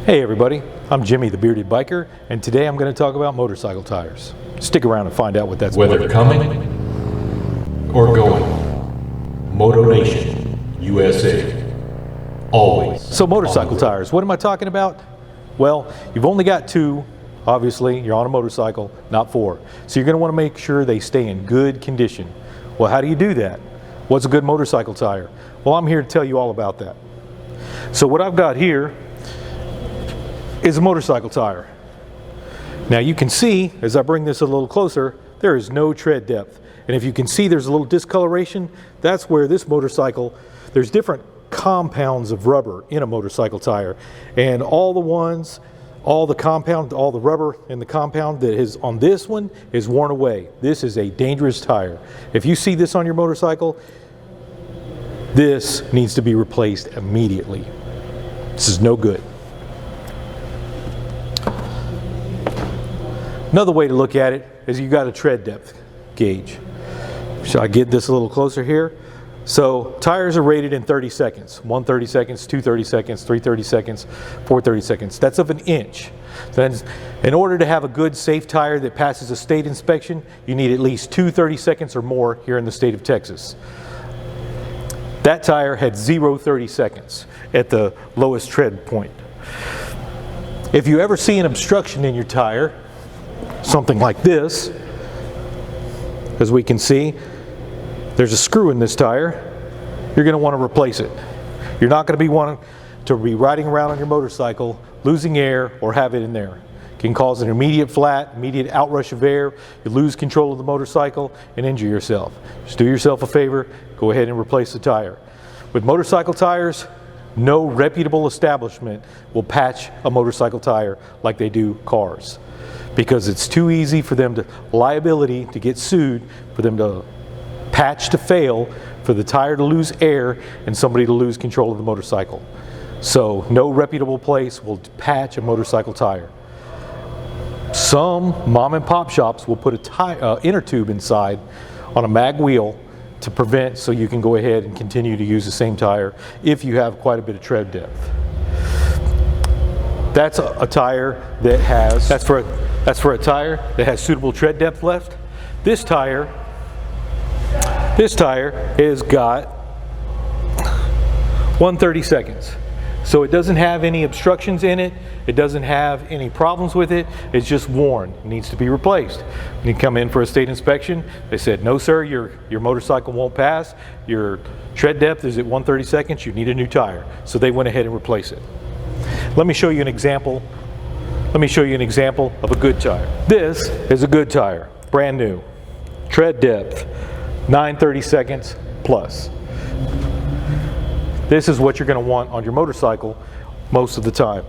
Hey everybody, I'm Jimmy the Bearded Biker, and today I'm going to talk about motorcycle tires. Stick around and find out what that's Whether coming or going, Moto Nation, USA, always. So motorcycle tires, what am I talking about? Well, you've only got two, obviously, you're on a motorcycle, not four. So you're going to want to make sure they stay in good condition. Well, how do you do that? What's a good motorcycle tire? Well, I'm here to tell you all about that. So what I've got here is a motorcycle tire. Now you can see, as I bring this a little closer, there is no tread depth. And if you can see there's a little discoloration, that's where this motorcycle, there's different compounds of rubber in a motorcycle tire. And all the rubber in the compound that is on this one is worn away. This is a dangerous tire. If you see this on your motorcycle, this needs to be replaced immediately. This is no good. Another way to look at it is you got a tread depth gauge. Should I get this a little closer here? So tires are rated in 30 seconds. 1 30 seconds, 2 30 seconds, 3 30 seconds, 4 30 seconds. That's of an inch. Then in order to have a good safe tire that passes a state inspection, you need at least 2 30 seconds or more here in the state of Texas. That tire had 0 30 seconds at the lowest tread point. If you ever see an obstruction in your tire, something like this, as we can see, there's a screw in this tire, you're going to want to replace it. You're not going to be wanting to be riding around on your motorcycle, losing air, or have it in there. It can cause an immediate outrush of air, you lose control of the motorcycle, and injure yourself. Just do yourself a favor, go ahead and replace the tire. With motorcycle tires, no reputable establishment will patch a motorcycle tire like they do cars, because it's too easy for them to get sued, for them to patch to fail, for the tire to lose air, and somebody to lose control of the motorcycle. So no reputable place will patch a motorcycle tire. Some mom and pop shops will put a inner tube inside on a mag wheel to prevent, so you can go ahead and continue to use the same tire if you have quite a bit of tread depth. That's a tire that has, that's for a tire that has suitable tread depth left. This tire has got 1 30 seconds. So it doesn't have any obstructions in it. It doesn't have any problems with it. It's just worn. It needs to be replaced. When you come in for a state inspection, they said, no sir, your motorcycle won't pass. Your tread depth is at 1 30 seconds. You need a new tire. So they went ahead and replaced it. Let me show you an example. Let me show you an example of a good tire. This is a good tire, brand new. Tread depth, 9 30 seconds plus. This is what you're going to want on your motorcycle most of the time.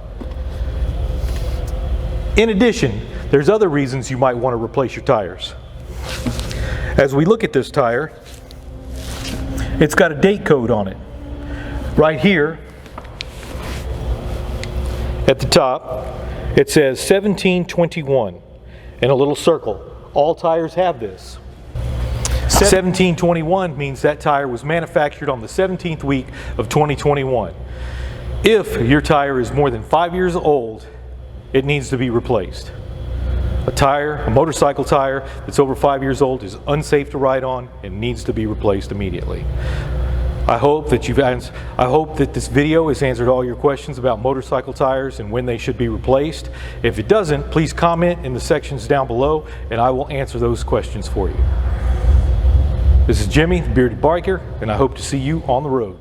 In addition, there's other reasons you might want to replace your tires. As we look at this tire, it's got a date code on it. Right here at the top, it says 1721 in a little circle. All tires have this. 1721 means that tire was manufactured on the 17th week of 2021. If your tire is more than 5 years old, it needs to be replaced. A motorcycle tire that's over 5 years old is unsafe to ride on and needs to be replaced immediately. I hope that this video has answered all your questions about motorcycle tires and when they should be replaced. If it doesn't, please comment in the sections down below and I will answer those questions for you. This is Jimmy, the Bearded Biker, and I hope to see you on the road.